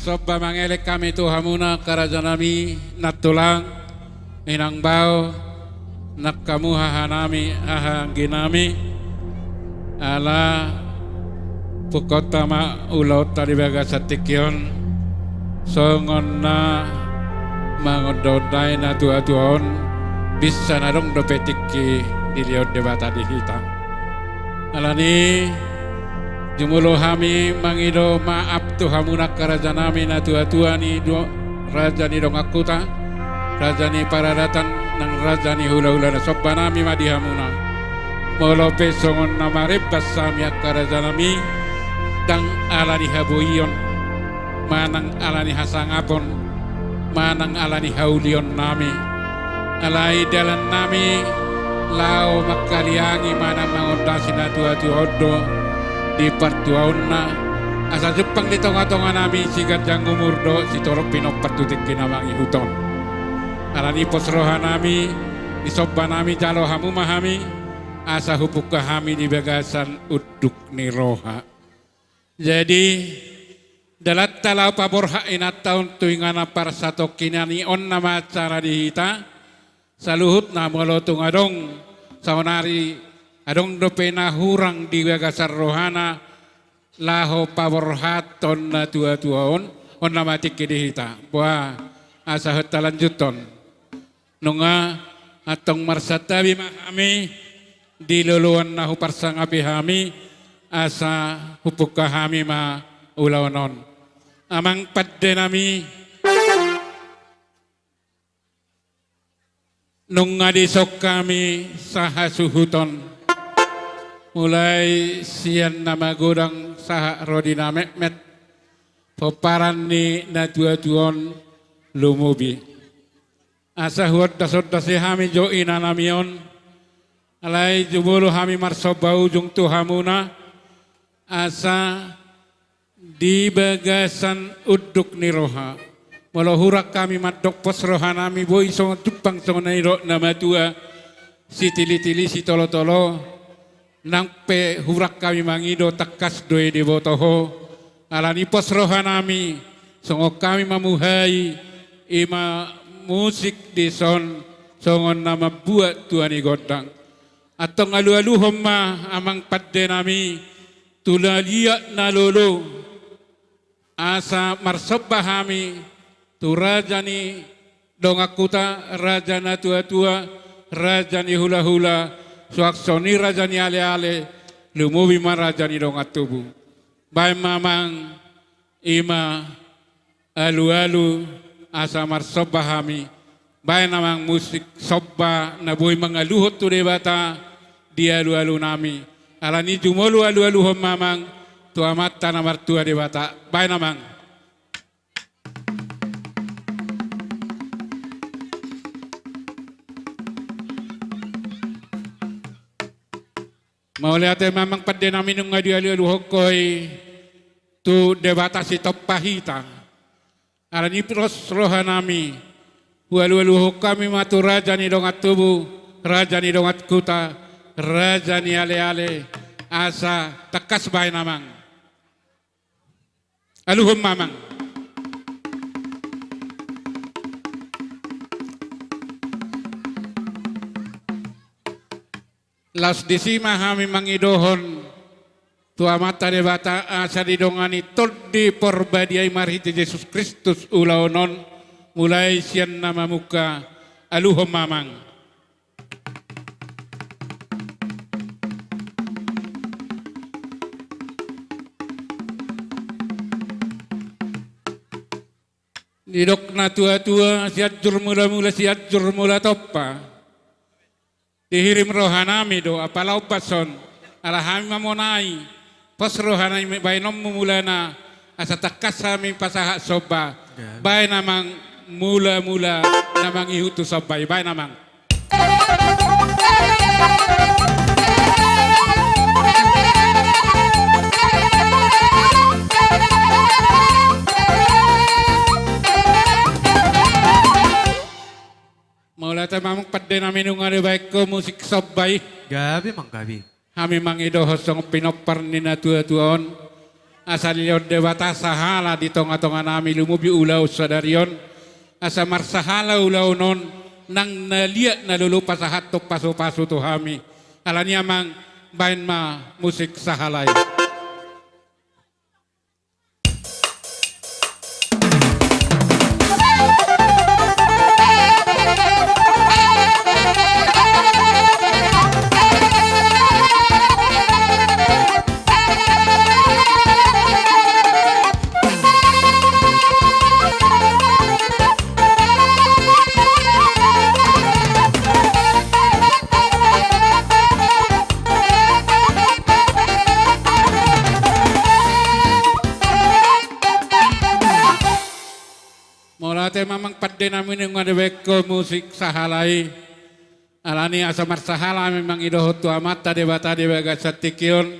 Sobba mangelek kami Tuhamuna karajanami natulang inang bau nakamu hahanami ahangginami ala pukotama ulau tadi baga satikyon songon na mangododai na tuon bisa narong dopetiki diliot debata di hitam alani jumulo hami mangido maaf Tuhamuna karajanami na tua-tua ni raja ni dong akuta raja ni paradatan nang raja ni hula-hula na sobba nami madihamuna molope songon namarib basami karajanami dang alani habuiyon manang alani hasangapon manang alani haulion nami alai dalan nami lao makaliangi mana mangondasi na tua-tua hodo di partuauna asa Jepang di tonga-tonga nami sigat jang umurdo si torok pinok patutik kinamangi huton alani posroha nami di sobba nami jalo hamu mahami asa hupuk kami di bagasan uduk niroha jadi dalat talau paborha inat tahun tuingana par satu kinani on nama cara dihita saluhut namolo tungadong saunari adong dopena hurang di gagasar rohana laho paborhaton na tua-tuaon on nama tikidihita buah asa hetalanjuton nunga atong marsatabi mahami di luluan nahu parsangapi hami asa hupuk kami ma ulawanon amang padde nami nung ngadisok kami saha suhuton mulai sian nama godang saha rodina mekmet peparan ni na tua-tuon lumubi asa huat dasot-dasi hami jo ina namion alai jubulu hami marsobau jung Tuhamuna asa di bagasan uduk niroha walau hurak kami madok pos rohanami boy songon tupang songon nairo nama tua si tili-tili si tolo-tolo nang pe hurak kami mangido takas doe di botoho alani pos rohanami songo kami mamuhai ima musik di son songon nama buat tuani godang atau ngalu-alu homma amang padde nami tulaliak nalolo asa marsobba hami tu raja ni dongakuta raja na tua-tua raja ni hula-hula suaksoni raja ni ale-ale lumubi ma raja ni dongatubu bay mamang ima alu-alu asa marsobba hami bay namang musik sobba na boy mga luhot tu debata di alu-alu nami alani jumolu alu-alu hom mamang tu amat tanah martua debata bay namang mau lihat mamang pada nami nung ngadi alu-alu hokoi tu debata si toppahita alani pros rohanami alu-alu kami matu raja ni dongat tubuh raja ni dongat kuta raja ni ale-ale asa tekas bay namang aluhum mamang las disima hami mangidohon tua mata debata asa didongani todi porbadiai marhiti Yesus Kristus ulaonon mulai sian nama muka aluhum mamang didok na tua-tua siat jur mula-mula siat jur mula toppa dihirim rohanami do apalau pason alahami mamonai pos rohanami bay nom mulana asa takasami pasaha soba bay namang mula-mula namang ihutu soba bay namang Maula ta mamang padde namin nung ano baik ko musik sabay. Gabi mang gabi. Kami mang ido hosong pinopar ni na tua-tuon. asa lion dewata sahala di tonga-tonga nami lumubi ulau sadarion asa marsahala ulau non nang naliat nalulupa sa hatok paso-paso tuhami alanya mang bain ma musik sahalay. Mulate mamang padde namin yung adeweko musik sahalay. Alani asa marsahala memang idohot tu amat tadi bata di baga satikyon.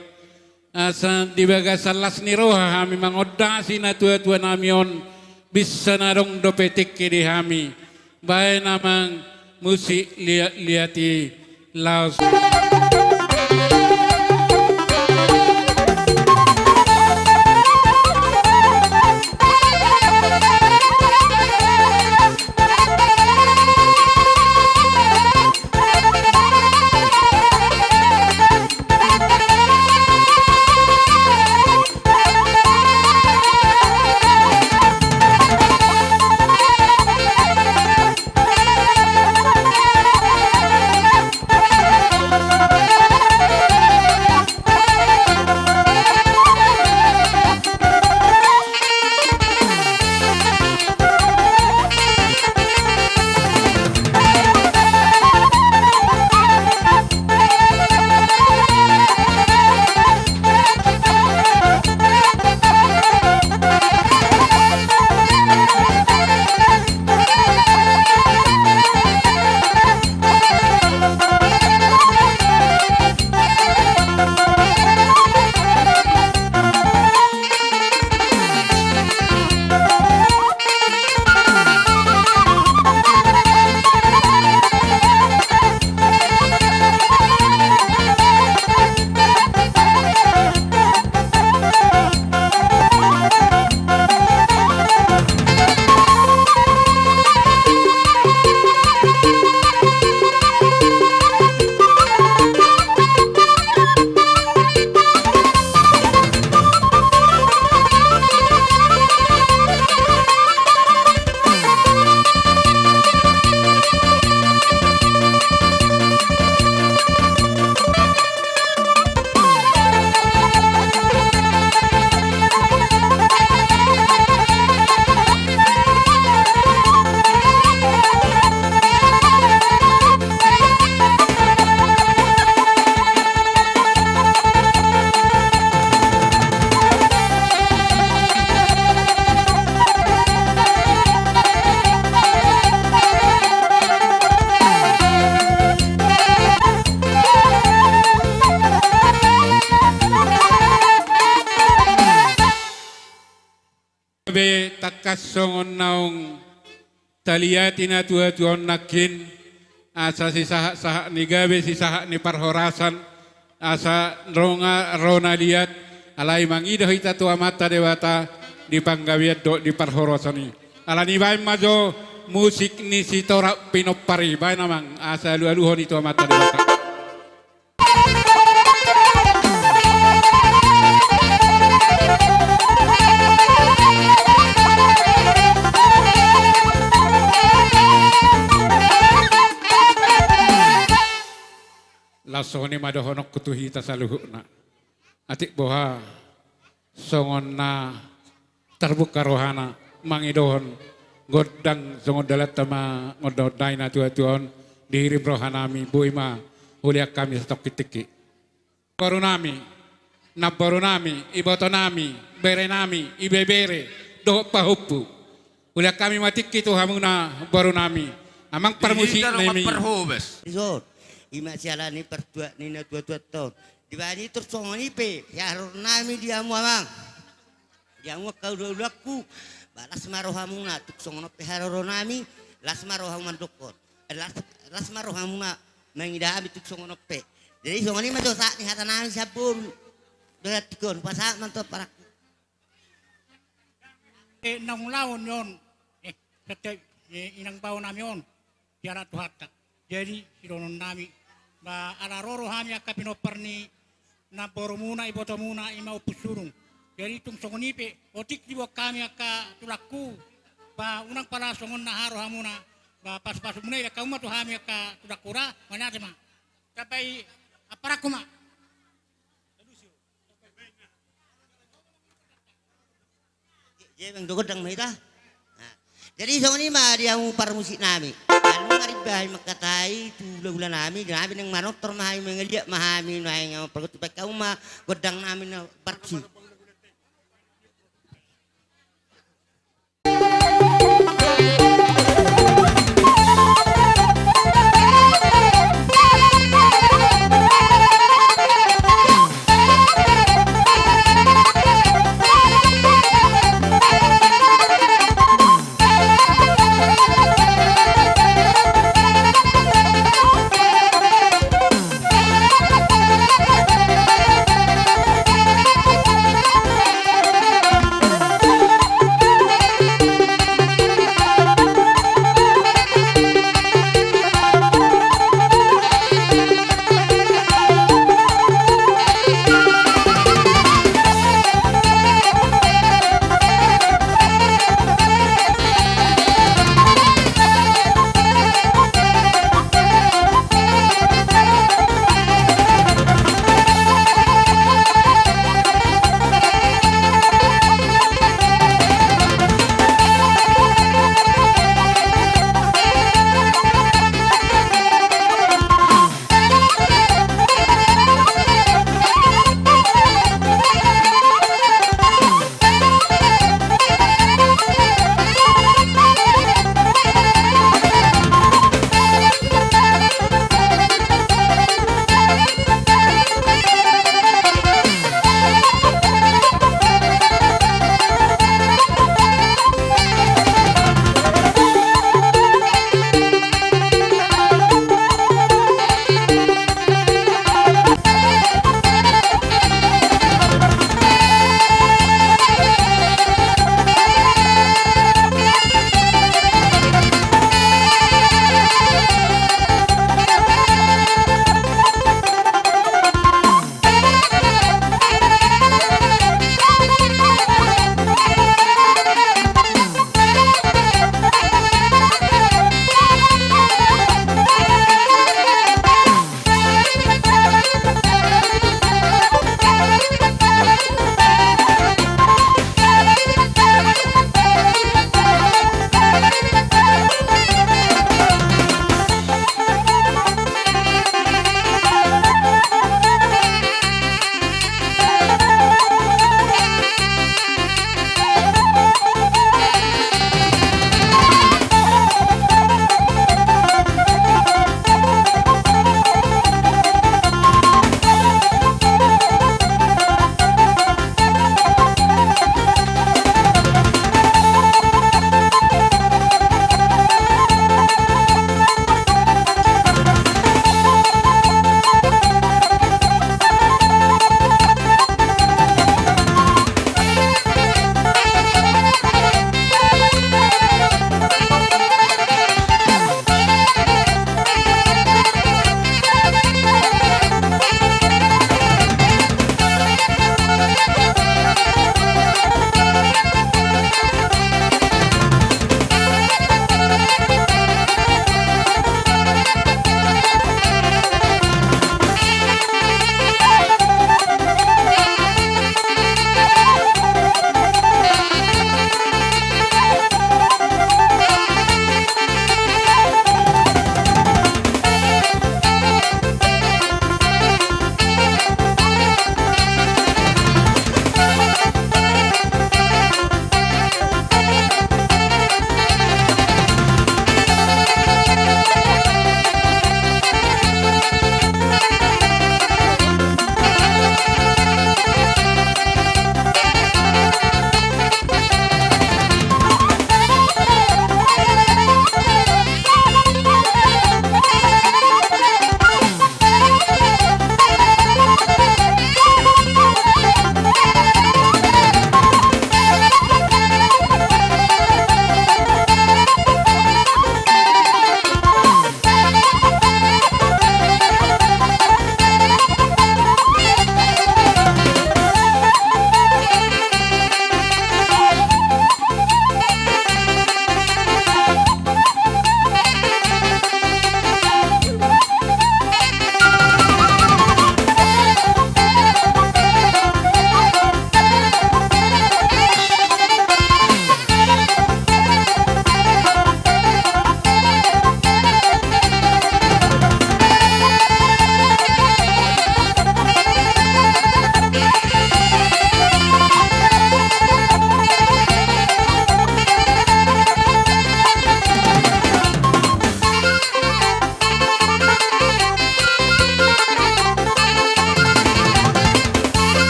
Asa di baga salas ni roha memang odasi na tua-tua namion bisa narong dopetik kiri hami. Bae namang musik liati laos. Be takasongon naung taliatina tua-tuon nakin asa si sahak ni gabe si sahak ni parhorasan asa rona liat alai mangido hita tua mata dewata di panggawiat do di parhorasani alani bae majo musik ni si torak pinopari bae namang asa lu-aluhon itu mata dewata. Lasoni madohonok kutuhita sa luhuna. Atik boha songon na terbuka rohana mangidohon godang songon dalat tama ngododai na tuan dihiri rohanami buima uliak kami stok kitiki. Barunami, nabarunami, ibotonami, berenami, ibebere, do pahupu. Uliak kami matiki tu hamuna barunami. Amang permusik na imi. Ima siala ni perdua ni na dua tahun. Di bani terus songoni pe ya nami dia muamang. Dia mu kau dulu aku balas marohamuna tuk songono pe nami las marohaman dokor. Las marohamuna mengidami tuk songono pe. Jadi songoni mah dosa ni hata nami sabun. Berat tikon pasak mantap parak. nang laon yon. Setiap inang bau nami yon. Tiara tuhata. Jadi sironon nami. Ba alaroro hami akka pinoparni na boromuna ibotomuna ima upusurung. Jadi tung songonipe otik di kami akka tulaku. Ba unang pala songon na haro hamuna. Ba pas muna ya kauma tu hami akka tulakura manyate ma. Sampai aparakuma. Jadi dogot dang mahita. Jadi songoni mah dia mau para musik nami. Anu ngaribahay magkatay tula-ula nami. Namin ng manoktor mahay mga liya mahami na nga pagkutipay kauma godang namin na parchi.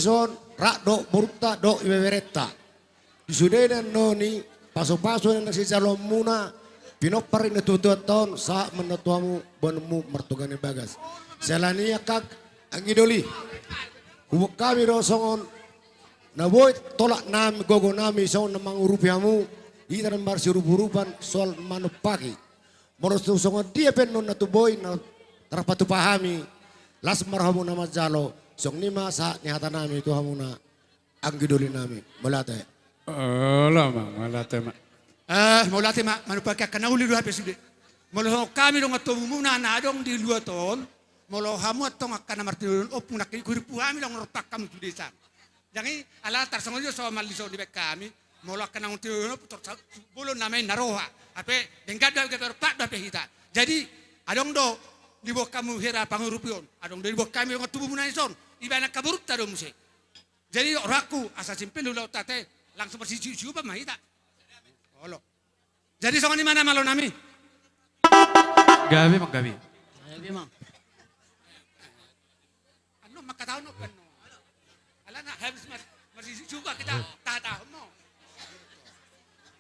ison rak dok burta dok ibeberetta. Disudena noni paso-paso na si calon muna pinoparin na tutuaton sa menatuamu benemu mertugani bagas. Selania kag ang idoli. Hubuk kami rosongon na boy tolak nami gogo nami sa namang urupiamu ita nambar si rupurupan soal manupaki. Moros songon dia penon na tuboy na terpatu pahami las marhamu nama jalo song nima sa nyata nami itu hamuna ang idoli nami melate. Mang, malate mak. Molate mak manupaki kana uli dua pesude. Molo kami dong atau muna na dong di dua ton. Molo hamu atong akan martirun op nak kuripu kami dong rotak kami tu desa. Jangan ala tarsongo jo so maliso di bek kami. Molo akan ngtirun op bolo namai naroha. Ape denggad da geber pak da hita. Jadi adong do di bawah kamu hera pangurupion. Adong di bawah kami dong tubuh muna ison. Ibana kaburut ta dong muse. Jadi oraku asa simpel lu tate langsung bersiju apa mah hita. Olo. Jadi songo di mana malo nami? Gabi mak gabi. Ano makataon no kan. Ala na habis masih juga kita tahu mo.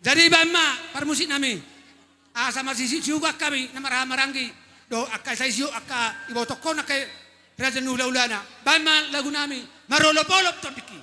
Jadi bama permusik nami. Asa masih juga kami na maranggi. Do akka sa isyo akka ibo toko na kay Rajan ula-ulana. Bama lagu nami marolop-olop tondiki.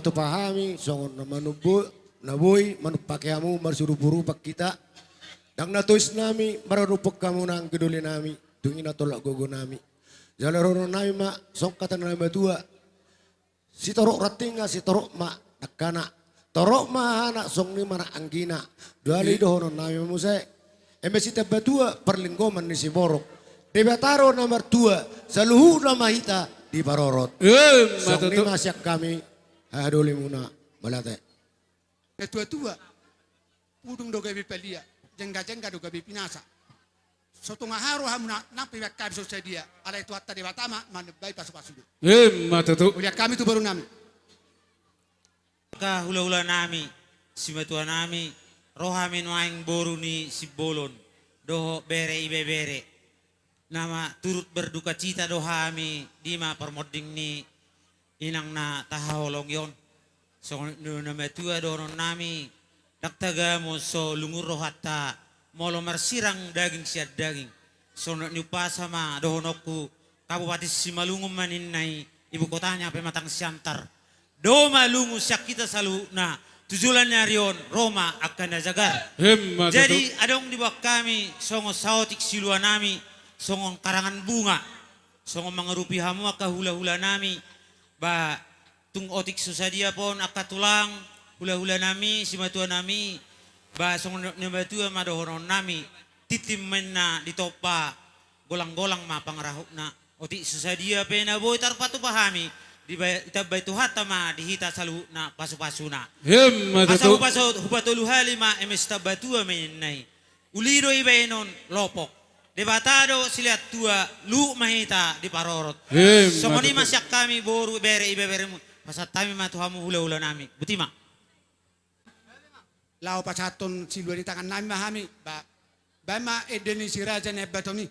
matu pahami songon na manubo naboy manupakeamu marsuru-buru pak kita. Dang natuis nami mararupok kamu nang geduli nami tungin natolak gogo nami. Jalaro nami ma songkatan nami batua. Si torok ratinga si torok ma nakana. Torok ma anak song ni mana anggina. Duali dohono nami musai. Embesi batua perlinggoman ni si borok. Debataro nomor 2 saluhu nama hita di parorot. Song ni masyak kami hadoli muna balate. Ketua-tua, udung do gabi pelia, jengga-jengga do gabi pinasa. Sotong haru hamuna napi wakab sosial dia. Ala itu hatta di batama manubai pasu-pasu. Matutu. Uliak kami tu baru nami. Ka hula-hula nami, si matua nami, rohamin waing boru ni si bolon, doho bere ibe bere. Nama turut berduka cita dohami dima permoding ni inang na tahaolong yon. So nama tua doron nami daktagamo so lungur rohata molo marsirang daging siat daging. So nyupa sama dohonokku Kabupaten Simalungun maninai ibu kotanya pematang siantar. Do malungu siak kita selalu na tujulannya rion Roma akan najagar. Jadi adong di bawah kami songo sautik silua nami songo karangan bunga songo mengerupi hamu aka hula-hula nami ba tung otik susadia pon aka tulang hula-hula nami si matua nami ba songo nematua madohoron nami titim menna ditopa golang-golang ma pangarahukna otik susadia pena boy tarpatu pahami di tabay tuhata ma dihita salu na pasu-pasuna. Asa hupatulu halima emesta batua menai. Ulido ibenon lopok. Debatado siliat tua lu mahita di parorot. Somoni masyak kami boru bere ibe beremu. Pasat kami matuhamu hula-hula nami. Butima. Lau pasaton silua di tangan nami mahami. Bama edeni siraja nebatomi.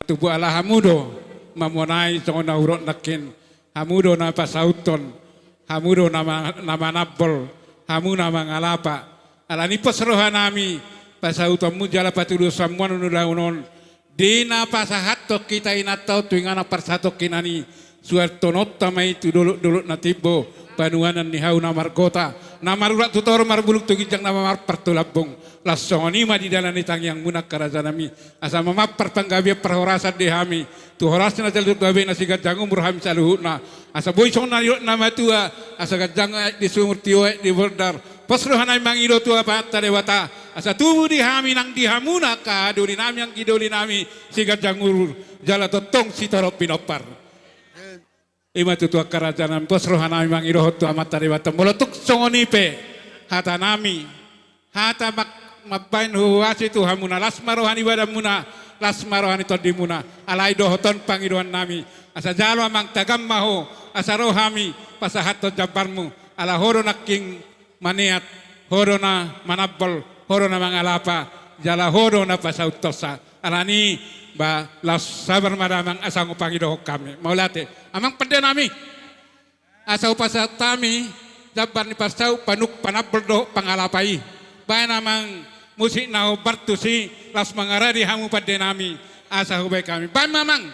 Tubuh ala hamudo mamonai songo na urot nakin hamudo na pasauton hamudo nama nabol hamu nama ngalapa Alani pasrohan nami pasautamu jala patulu samuan unulaunon. Dina pasahato kita inatau tuingana parsato kinani suartonot tamai tu dulu natibo panuanan ni hau namar kota namar urat tutor mar buluk tu gijang nama mar pertulabong lasoni ma di dalam itang yang munak karazanami asa mama pertanggabi perhorasan dehami tu horasna jalur gabe nasi gadang umur ham saluhuna asa boy sona nama tua asa gadang di sumur tio di bordar pasrohanai mangido tua patta dewata asa tubuh di hami nang di hamuna ka duri nami yang kidoli nami si gadang urur jala totong si torop pinopar ima tutua kerajaan pasrohanai mangido tua mata dewata molotuk songonipe hata nami hata mabain huwasi tu hamuna lasmarohani wadamuna lasmarohani todimuna alai dohoton pangidoan nami asa jalo amang tagam maho asa rohami pasahato jabarmu ala horo naking maniat horo na manabol horo na mangalapa jala horo na pasautosa alani ba las sabar madamang asang pangidoh kami maulate amang pede nami asa upasatami jabar ni pasau panuk panabol do pangalapai bae namang musik nau bartusi las mangaradi hamu pada nami asa hubay kami bae mamang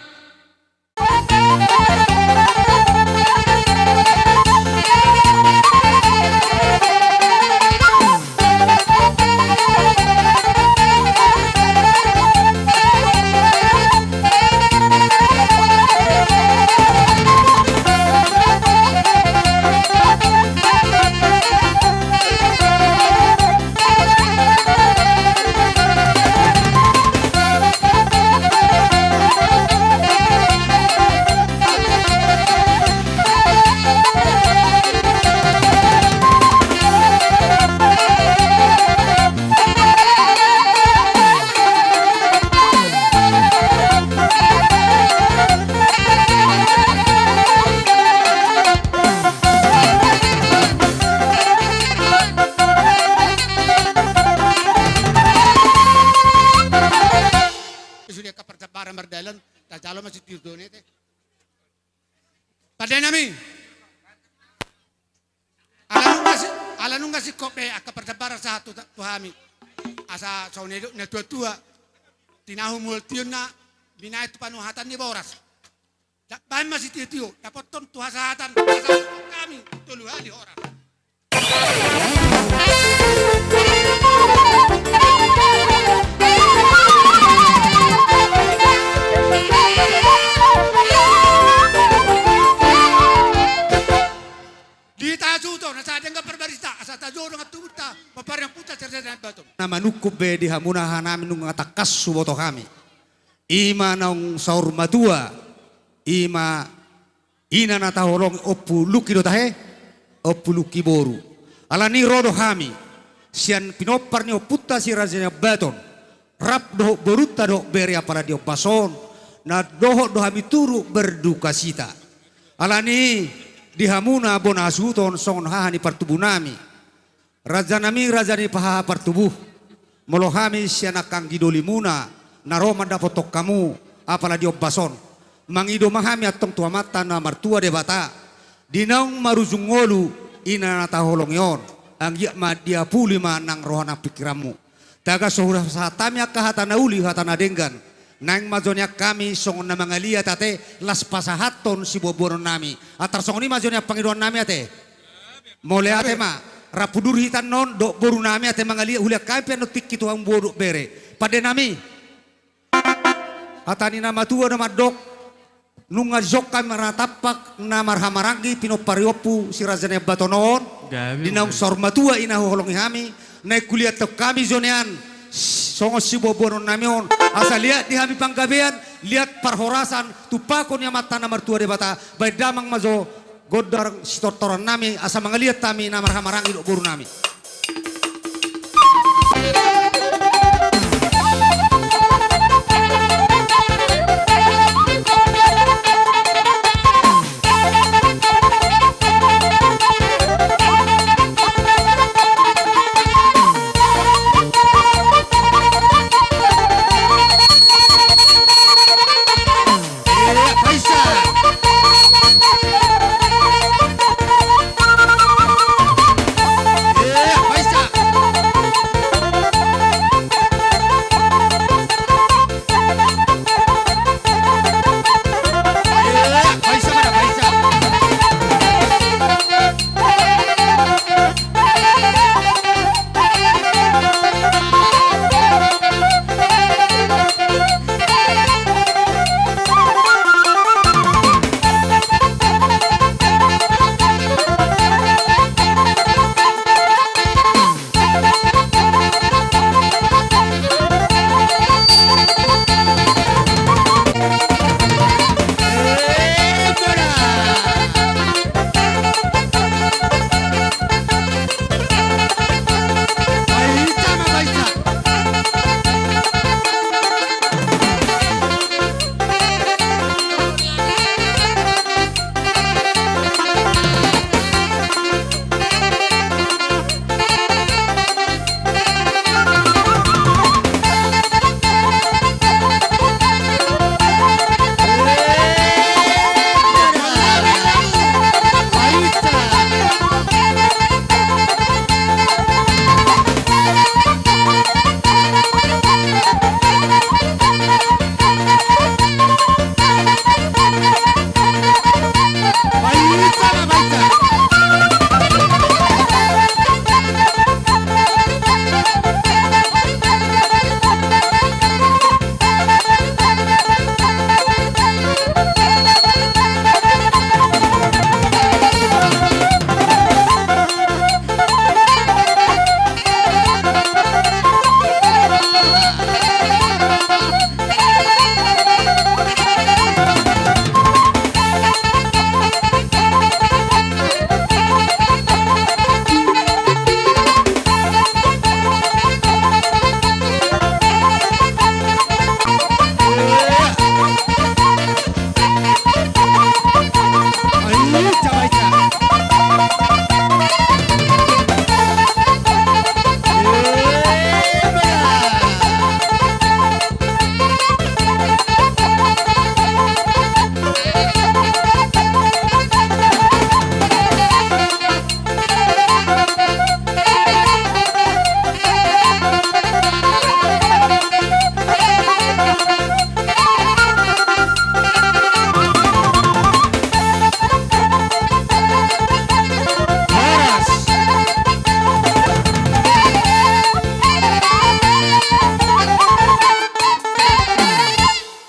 Pada nami, alanung ngasih kope aka pertabara satu tuhami, asa saune ne tua tinahu multiun na binai tu panuhatan ni boras. Bahan masih tiu dapat ton tuhasatan kami tulu hali orang. Nama nukup be di hamuna hanami nung ngatakas suboto kami. Ima naung saur matua. Ima ina nata holong opu luki do tahe. Opu luki boru. Alani rodo kami. Sian pinopar ni oputta si razanya baton. Rap doho beruta doho beri apala dio pason. Na doho doho kami turu berduka sita. Alani di hamuna bona asuton songon hahani partubu nami. Raja nami raja ni paha partubuh. Molohami sianak kang gidoli muna. Naroma dapotok kamu. Apala di obason. Mangido mahami atong tua mata na martua debata. Dinaung maruzungolu. Ina nata holong yon. Ang yakma dia puli manang rohana pikiramu. Taga sohura satami akahata nauli hata nadenggan. Nang mazonya kami songon na mga liya tate. Las pasahaton si bobonon nami. Atar songon ni mazonya pangiduan nami ate. Mole ate ma. Rapudur hitan non do boru nami ate mangalia hulia kampi ano tik itu ang boru bere pada nami atani nama tua nama dok nunga jokka maratapak namar hamarangi pinopariopu si razane batonon dinang sorma tua ina holongi hami naik kuliah tok kami zonean songo si bobonon nami on asal lihat di hami panggabean lihat parhorasan tupakon yang mata namar tua debata baik damang mazo godar sitotoran nami asa mangaliat kami namar hamarang ilok buru nami.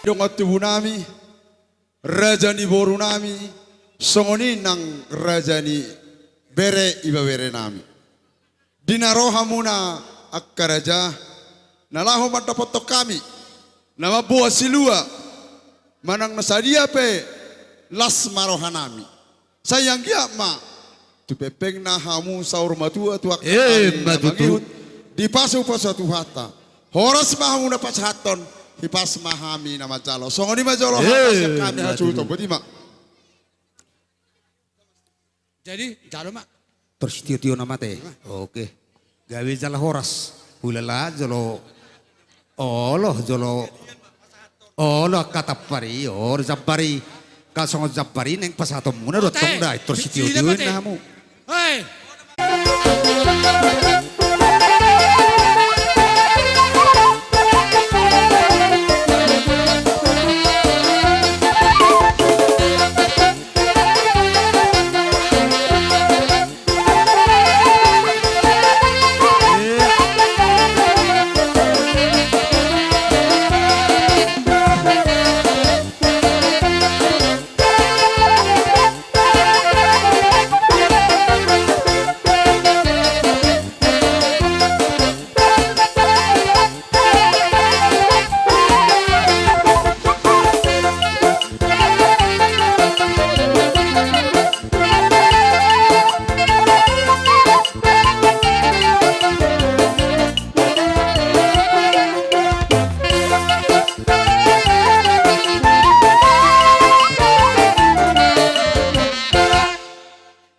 Dong tubuh nami, raja ni boru nami, songoni nang raja ni bere iba bere nami. Dinaroha muna akka raja, nalaho matapotok kami, nama buah silua, manang nasadia pe las maroha nami. Sayang kia ma, tu pepeng na hamu saur matua tu akka matutu. di pasu pasatu hata. Horas mahu na pasahaton, hipas mahami nama jalo. Songoni majolo hatas yang kami hacu to beti mak. Jadi jalo mak. Terus tio nama teh. Oke. Gawe jala horas. Hulala jolo. Olo kata pari. Zappari. Kalsong zappari neng pasatom muna dotong dah. Terus tio namu. Hei.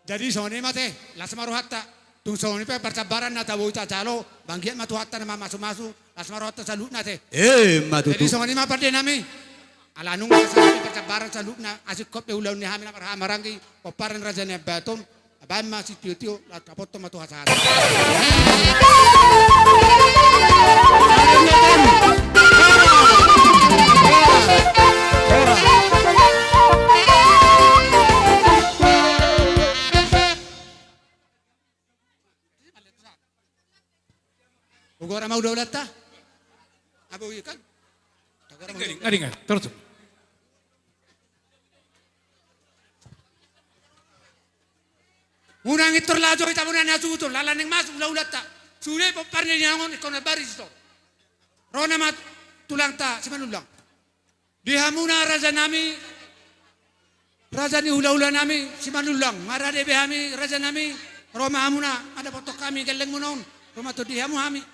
Jadi soni mate, lasmaru hatta. Tung soni pe percabaran na tawo calo, banggiat matu hatta nama masuk-masuk, lasmaru hatta salut na te. Matutu. Jadi soni ma perde nami. Alanung sa percabaran salut na asik kop ulau ni hamina marangki, oparan raja ne batom, abam masih tio la kapoto matu hatta. Ugora mau daulat ta? Abu ikan? Ngadi terus. Unang itor lajo kita muna na suto lalaneng masuk daulat ta. Sule parne nyangon ikon baris to. Rona mat tulang ta simanulang. Dihamuna raja nami raja ni hula-hula nami simanulang. Marade behami raja nami Roma amuna ada foto kami geleng munon. Roma to dihamu hami.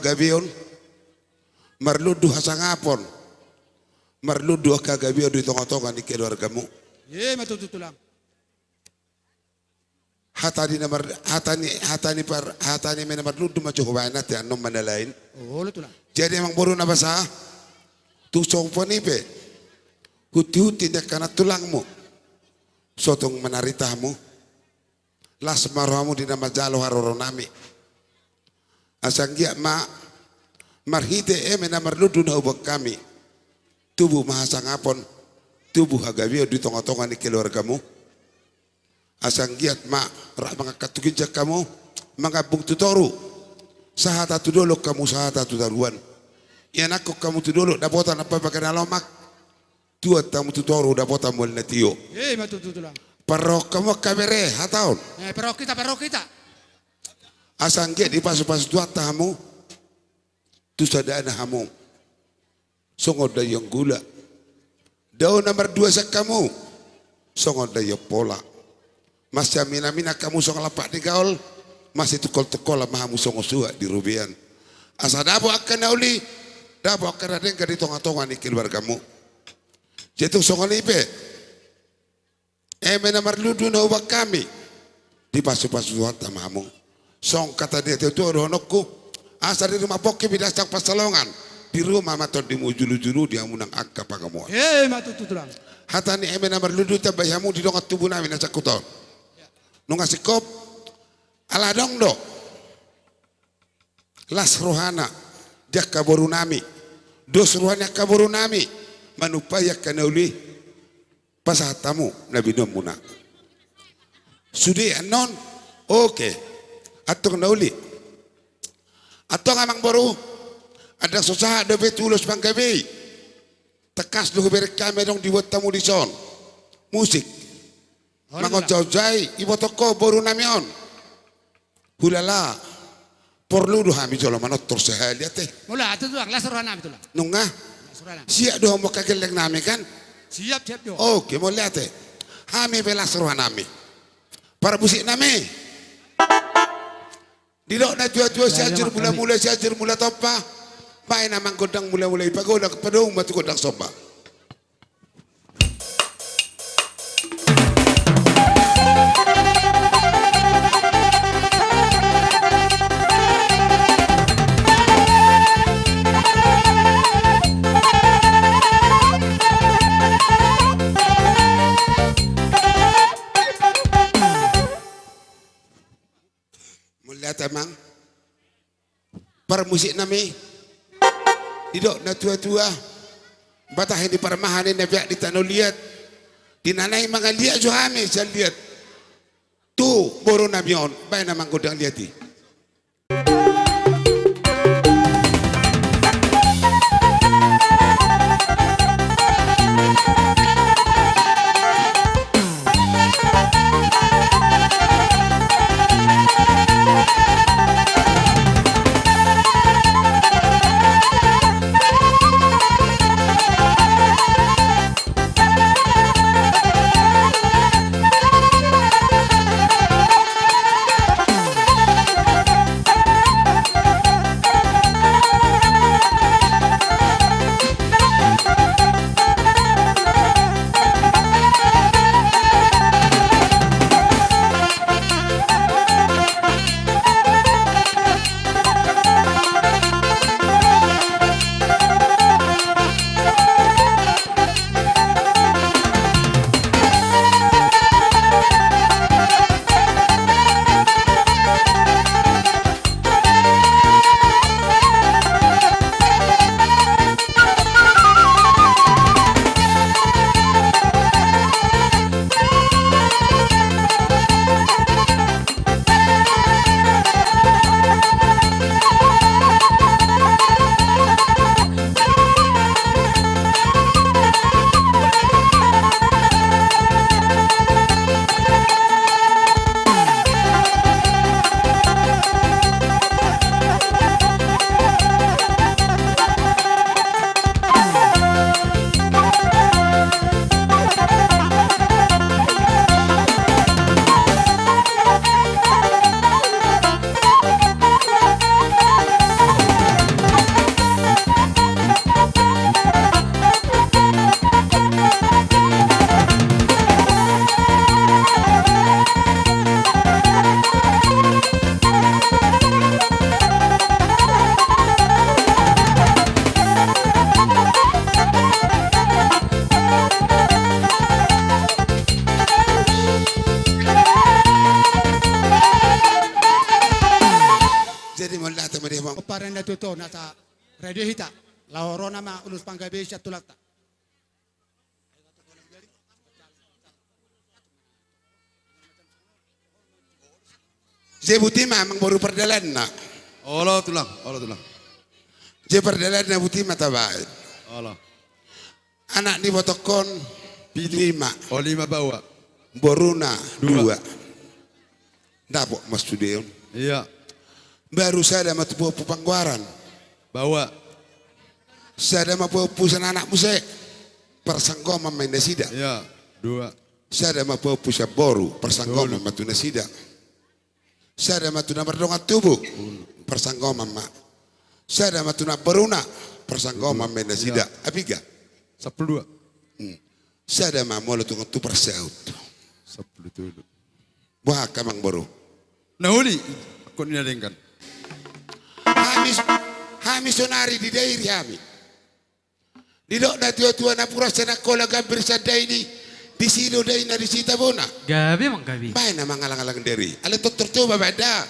Gabion marludu hasangapon marludu kagabion di tonga-tonga di keluargamu Ye matututulang. hatani menamar ludu macu huwainat ya nom manalain. Oh, tulang. Jadi emang baru nabasa tu ponipe huti-huti nek kana tulangmu sotong menaritamu las marhamu di nama jalo haroro nami asanggia marhite menamar ludu na ubak kami tubuh mahasangapon tubuh agawio di tonga-tonga ni keluargamu asang giat rak mga katugijak kamu mga bungtutoru sahata tudolok kamu sahata tudaruan yan ako kamu tudolok dapota na pabagkanalomak tuat kamu tutoru dapota mo na tiyo Matututulang. parok kamu kabere hataon Pero kita. asang giat di pasu-pasu tuat tahamu tu sadana hamu songod dayong gula daun nomor 2 sa kamu songod dayong pola masih mina kamu song lapak di gaul masih tukol-tukol mahamu song usua di rubian asa dabo akan nauli dabo akan ada di tonga-tonga ni keluargamu jadi song lipe menamar ludu na ubak kami di pasu-pasu tuata mahamu song kata dia itu honokku asa di rumah poke bidasak pasalongan di rumah maton di mujulu-julu dia munang akka pagamu Matututulang. hatani menamar ludu tabayamu di dongat tubuh nami na sakuton nunga sikop ala dong do las rohana jak kaboru nami dos rohana kaboru nami manupaya kanauli pasatamu nabi nomuna sudi anon oke atong nauli atong amang boru ada susah ada betulus panggabi tekas duh berek kami dong dibuat tamu di son musik mangon jai ibu toko boru namion hulala perlu doh kami jolo manot tersehat lihat teh Mula itu tulang. Las rohan nami tulang. nunga Las siap doh mau kageleng nami kan Siap do. oke mau lihat teh kami belas rohan nami para busik nami di dok na jua siajer mula topa pae namang godang mula pagoda kepadung matu godang soba emang para musik nami didok na tua-tua batahin di parmahanin na biak di tanah liat dinanay mga liat johame sa liat tu boro namion bay namang godang liati na tuto nasa radio hita. Lahoro nama ulus panggabe siya tulata. Butima mang baru perdalan na. Allah tulang. Perdalan na Butima tabain. Allah. Anak ni botokon 5. Oh 5 bawa. Boruna 2. Dapo mas studio. Iya. Baru saya ada matu pangguaran. Bawa. Saya ada matu pusan anak musa. Persangkoma main nasida. Iya. 2. Saya ada matu pusa boru. Persangkoma matu nasida. Saya ada matu na berdongat tubuh. Persangkoma mak. Saya ada matu na beruna. Persangkoma main nasida. Apiga. 12. Saya ada mah mulu tunggu tu persaut. 10. Wah kamang baru. Nahuli. Aku nilalingkan. Hami sonari di dairi hami. Di dok na tua-tua na pura sana kola gambir sada ini. Di silo dai na di sita bona. Gabi mang gabi. Baik na mangalang-alang dari. Ala dokter coba bada.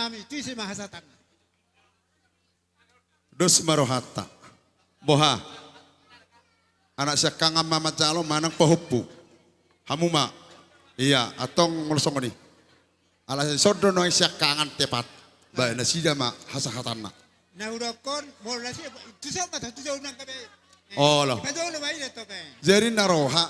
nami tu si mahasatan. Dos marohata. Boha. Anak siya kangam mama calo manang pahupu. Hamuma. Iya, atong ngulsong ni. Alas sodo no siya kangan tepat. Ba na sida ma hasahatan na. Na udakon bola si tu sa mata tu sa unang kabe. Oh lo. Padolo ba ito be? Jadi naroha.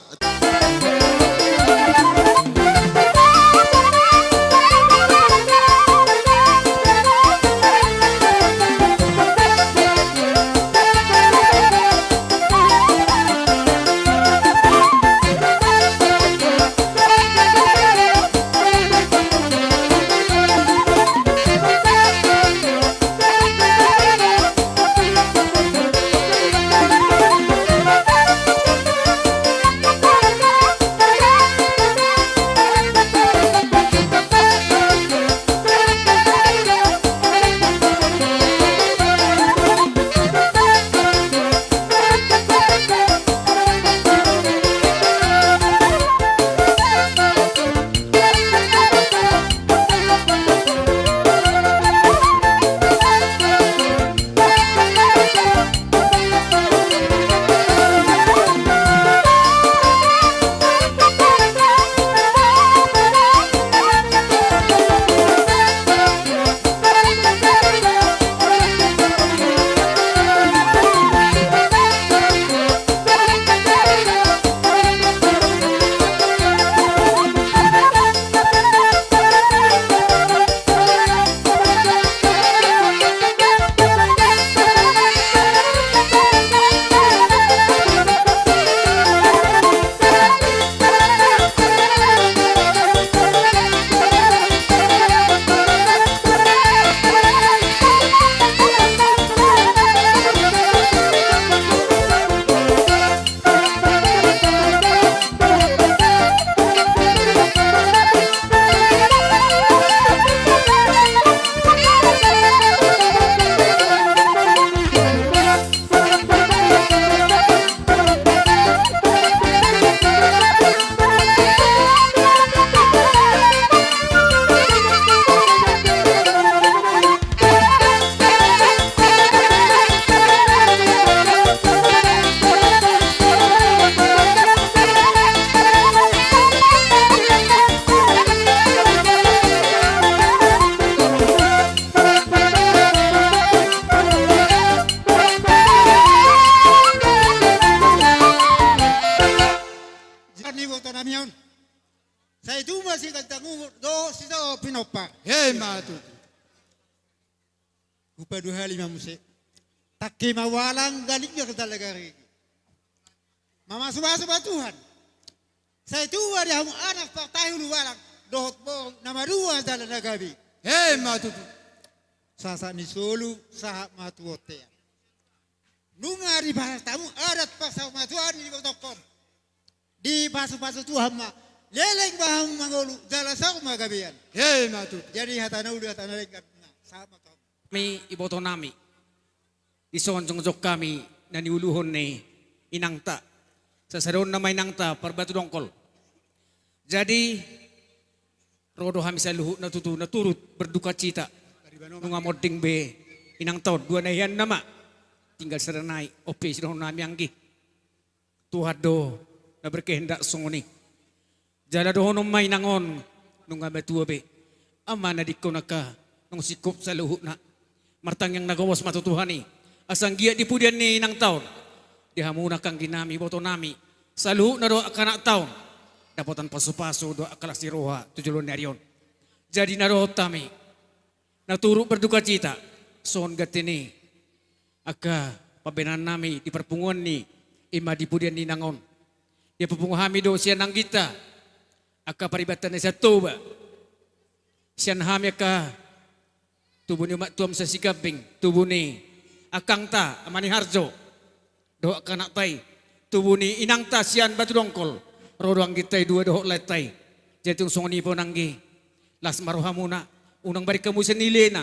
Saya itu masih katamu do sisa pinopa. Hei matu. Upa 25 musik. Takke mawalang galing dia kata lagari. Mama subah Tuhan. Saya itu ada anak partai ulu walang. Dohot bo nama dua dalam nagabi. Hei matu. Sasa ni solu sah matu otea. Nunga di bahasa tamu adat pasal matuan di botokon. Di pasu-pasu Tuhan mah. Leleng bahang mangolu jala sa kumagabian. Hei matu. Jadi hatana ulu hatana lengkap sama kau. Kami iboto nami. Isonjong-jok kami na niuluhon ni inangta. Sa saron na may nangta parbatu dongkol. Jadi rodo kami sa luhut na tutu na turut berduka cita. Nung amoding be inangta dua na yan nama. Tinggal serenai ope sirahon nami anggi. Tuhan do na berkehendak sungoni. Jala dohon may nangon nung abetua be. Ama na diko naka nung sikop sa luhut na. Martang yang nagawas matutuhani. Asang giat di pudian ni nang taon. Dihamuna kang ginami boto nami. Sa luhut na doa kanak taon. Dapotan paso-paso doa kalas si roha tujulon na riyon. Jadi narohot tami. Naturuk berduka cita. Son gatini. Aka pabenan nami di perpunguan ni. Ima di pudian ni nangon. Dia perpunguhami do siya nang kita. Aka paribatan ni sa tuba. Siya nahami aka tubuh ni umat tuam sa sigabing. Tubuh ni akang ta amani harjo. Doa kanak tay. Tubuh ni inang ta siyan batu dongkol. Rodoang kita dua dohok letay. Jadi songoni po nanggi. Las maroha muna. Unang balik kamu senile na.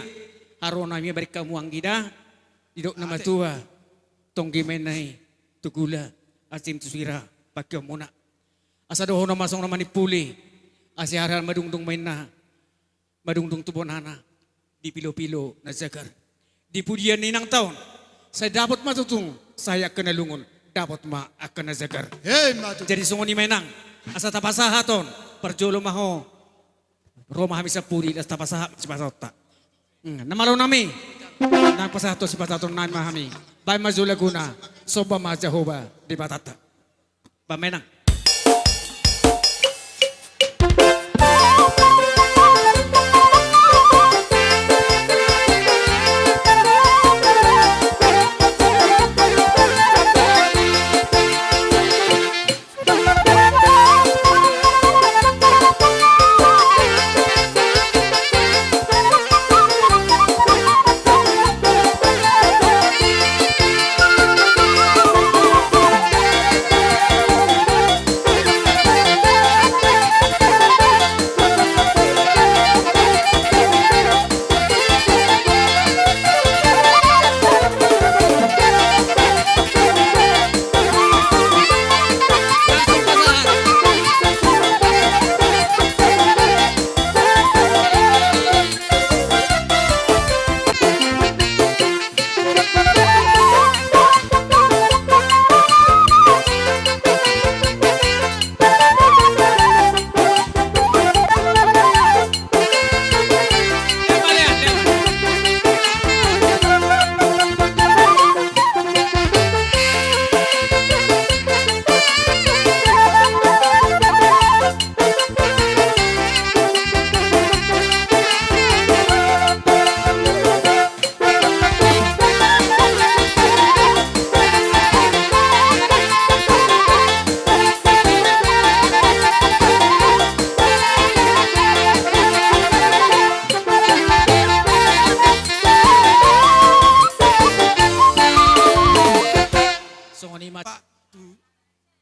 Haro nami balik kamu anggida. Didok nama tua. Tonggi menai. Tugula. Asim tuswira. Pakyo muna. Asa doho na masong naman ipuli. Asi haral madungdung main na. Madungdung tubon hana. di pilo-pilo na zakar. Di pudian ninang taon, saya dapat matutung, saya kena lungun, dapat ma akan na zakar. Hei matu. Jadi sungguh ni menang, asa tapasahaton, perjolo maho, Roma kami sapuri, das tapasahat si pasota. Namalo nami, nang pasahato si pasaton nan mahami, bay mazula guna, soba ma Jehovah di batata. Pamenang.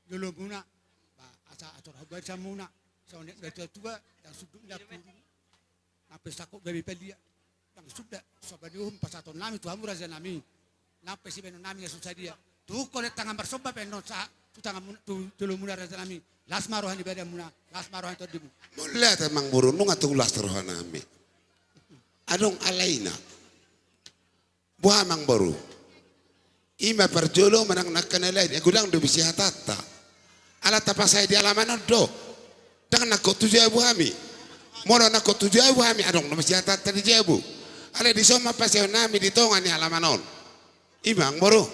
Dulu muna, asa atur habar sa muna. Sa unik na tua yang sudut na puru. Napes ako gabi pelia. Yang sudah sobadium pasaton nami tu amura za nami. Napes si benon nami susah dia. Tu kolet tangan bersoba benon sa tu tangan tu dulu muna raza nami. Las marohan ibadah muna, las marohan tu dibu. Mulai temang burunung atau ulas rohan nami. Adong alaina. Buah mang baru. Ima perjolo menang nakkan lain. Aku bilang do bisi hatata. Ala tapasai di alaman do. Jangan nak tujuh ibu kami. Moro nak tujuh ibu kami. Adong do bisi hatata di jebu. Ala di soma pasai nami di tongan ni alamanon. Imang baru.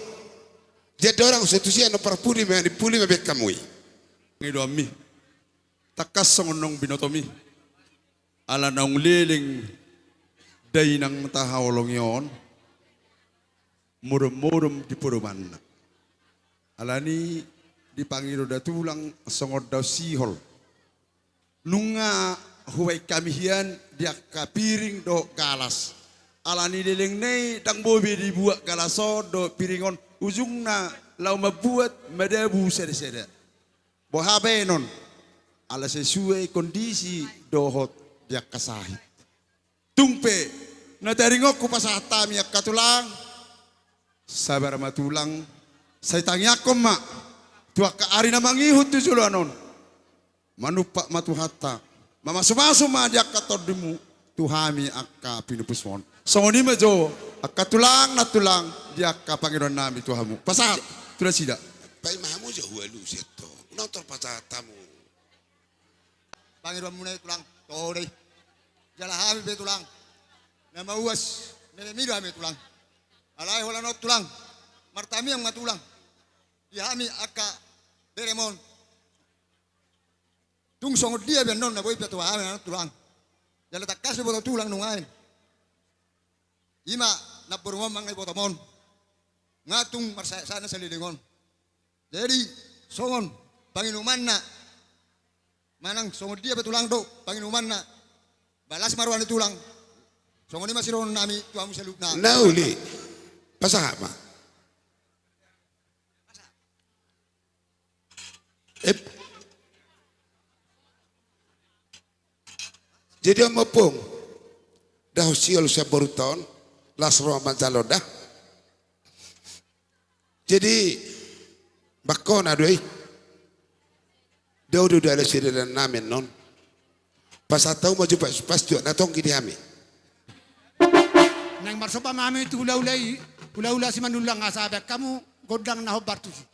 Jadi orang setusia no perpuli me puli me bek kamui. Ngido ami. Takas songonong binotomi. Ala naung liling day nang tahawlong yon. Murum-murum di puruman. Alani dipanggil udah tulang songod daw sihol. Nunga huway kamihian dia kapiring do galas. Alani liling nei dang bobi dibuat galaso do piringon ujungna lau mabuat medebu sede-sede. Bohabe non ala sesuai kondisi dohot dia kasahit. Tungpe na daringok ku pasatami ak katulang. Sabar matulang saya tanya ko ma tuak ka ari na mangihut tu sulanon manupak matuhata mama suma dia katodimu tuhami akka pinupusmon songoni mejo akka tulang na tulang dia ka pangiron nami tuhamu pasat tulah sida Pai mamu jauh alu seto nonton pasatamu Pangiron munay tulang tore jalahami be tulang nama uas nene mira me tulang alai wala not tulang martami yang matulang dihami aka beremon tung songod dia benon na boy petu hami tulang jala takas boto tulang nungain ima na burumon mangai botomon ngatung marsaya sana sa lilingon jadi songon panginuman na manang songod dia betulang do panginuman na balas marwan tulang songon ni masiron nami tuamu salukna nauli pasah apa? Jadi om mopong dah usiol saya baru tahun las roman jalodah. Jadi bakon aduh dah udah ada sirilan namen non pas tahu maju pas juga natong gini kami. Nang marsopa mami itu hula-hula si manulang nga sabi kamu godang na hobartusi.